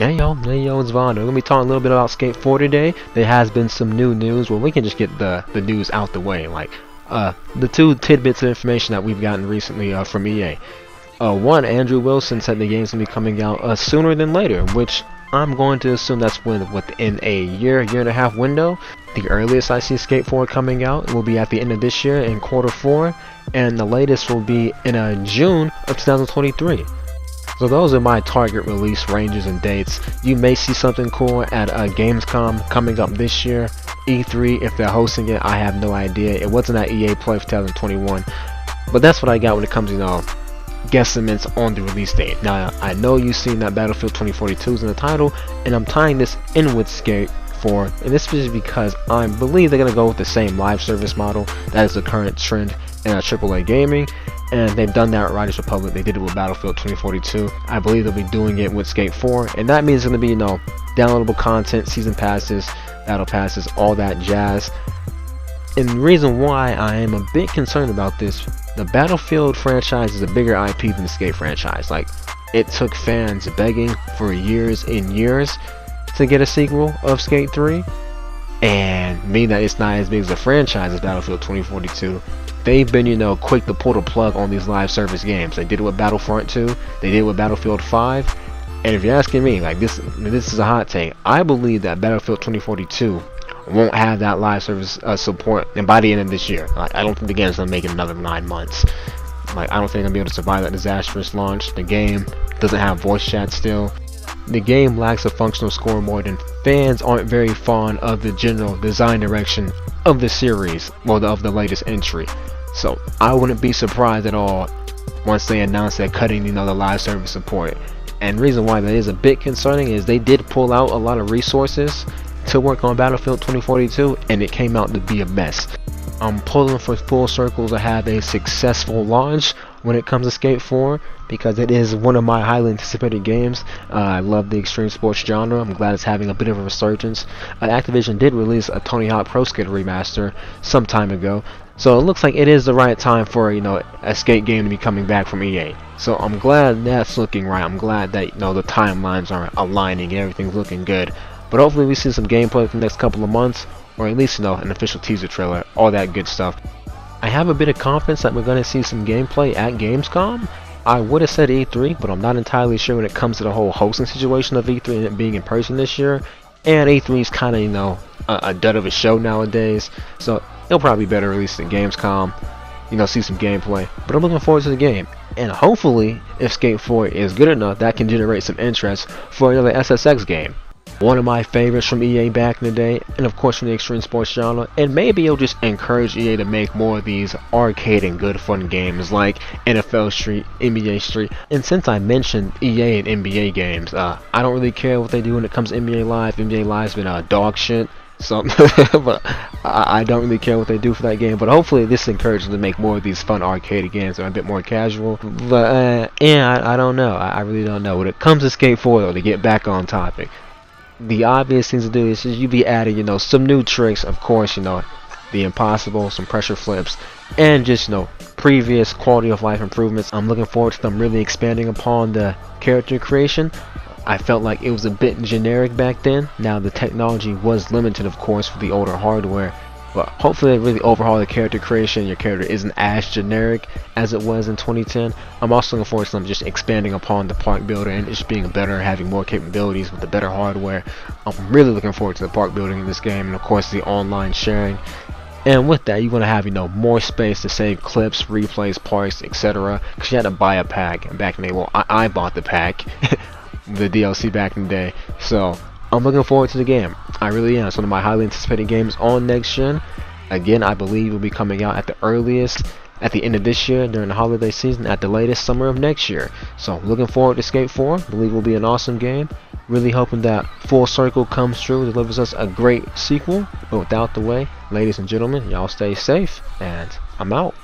Hey yo, it's Vaughn. We're gonna be talking a little bit about Skate 4 today. There has been some new news. Well, we can just get the news out the way. Like, the two tidbits of information that we've gotten recently from EA. One, Andrew Wilson said the game's gonna be coming out sooner than later, which I'm going to assume that's within a year and a half window. The earliest I see Skate 4 coming out will be at the end of this year in Q4, and the latest will be in June of 2023. So those are my target release ranges and dates. You may see something cool at Gamescom coming up this year. E3, if they're hosting it, I have no idea. It wasn't at EA Play for 2021. But that's what I got when it comes to, guesstimates on the release date. Now, I know you've seen that Battlefield 2042 is in the title, and I'm tying this in with Skate 4, and this is because I believe they're going to go with the same live service model that is the current trend in AAA gaming. And they've done that at Riders Republic. They did it with Battlefield 2042. I believe they'll be doing it with Skate 4, and that means it's going to be, downloadable content, season passes, battle passes, all that jazz. And the reason why I am a bit concerned about this, the Battlefield franchise is a bigger IP than the Skate franchise. Like, it took fans begging for years and years to get a sequel of Skate 3, and being that it's not as big as a franchise as Battlefield 2042, they've been, quick to pull the plug on these live service games. They did it with Battlefront 2, they did it with Battlefield 5, and if you're asking me, like, this is a hot take. I believe that Battlefield 2042 won't have that live service support, and by the end of this year. Like, I don't think the game's gonna make it another 9 months. Like, I don't think I'm gonna be able to survive that disastrous launch. The game doesn't have voice chat still. The game lacks a functional scoreboard, and fans aren't very fond of the general design direction of the series, well, of the latest entry. So I wouldn't be surprised at all once they announce they're cutting, the live service support. And the reason why that is a bit concerning is they did pull out a lot of resources to work on Battlefield 2042, and it came out to be a mess. I'm pulling for full circle to have a successful launch when it comes to Skate 4, because it is one of my highly anticipated games. I love the extreme sports genre. I'm glad it's having a bit of a resurgence. Activision did release a Tony Hawk Pro Skater remaster some time ago, so it looks like it is the right time for a skate game to be coming back from EA. So I'm glad that's looking right. I'm glad that the timelines are aligning and everything's looking good. But hopefully we see some gameplay for the next couple of months, or at least an official teaser trailer, all that good stuff. I have a bit of confidence that we're going to see some gameplay at Gamescom. I would have said E3, but I'm not entirely sure when it comes to the whole hosting situation of E3 and it being in person this year. And E3 is kind of, a dud of a show nowadays, so it'll probably be better released at Gamescom, see some gameplay. But I'm looking forward to the game, and hopefully, if Skate 4 is good enough, that can generate some interest for another SSX game. One of my favorites from EA back in the day, and of course from the extreme sports genre, and maybe it'll just encourage EA to make more of these arcade and good fun games like NFL Street, NBA Street. And since I mentioned EA and NBA games, I don't really care what they do when it comes to NBA Live. NBA Live's been dog shit, so but I don't really care what they do for that game. But hopefully this encourages them to make more of these fun arcade games that are a bit more casual. But I don't know. I really don't know. When it comes to Skate 4 though, to get back on topic, the obvious things to do is you be adding, some new tricks, of course, the impossible, some pressure flips, and just, previous quality of life improvements. I'm looking forward to them really expanding upon the character creation. I felt like it was a bit generic back then. Now the technology was limited, of course, for the older hardware, but hopefully they really overhaul the character creation. Your character isn't as generic as it was in 2010. I'm also looking forward to them just expanding upon the park builder and just being better, having more capabilities with the better hardware. I'm really looking forward to the park building in this game, and of course the online sharing. And with that, you're going to have, more space to save clips, replays, parks, etc. Because you had to buy a pack back in the day. Well, I bought the pack, the DLC back in the day. So I'm looking forward to the game. I really am. It's one of my highly anticipated games on next gen. Again, I believe it will be coming out at the earliest at the end of this year during the holiday season, at the latest summer of next year. So looking forward to Skate 4. Believe it will be an awesome game. Really hoping that Full Circle comes true, delivers us a great sequel. But without the way, ladies and gentlemen, y'all stay safe, and I'm out.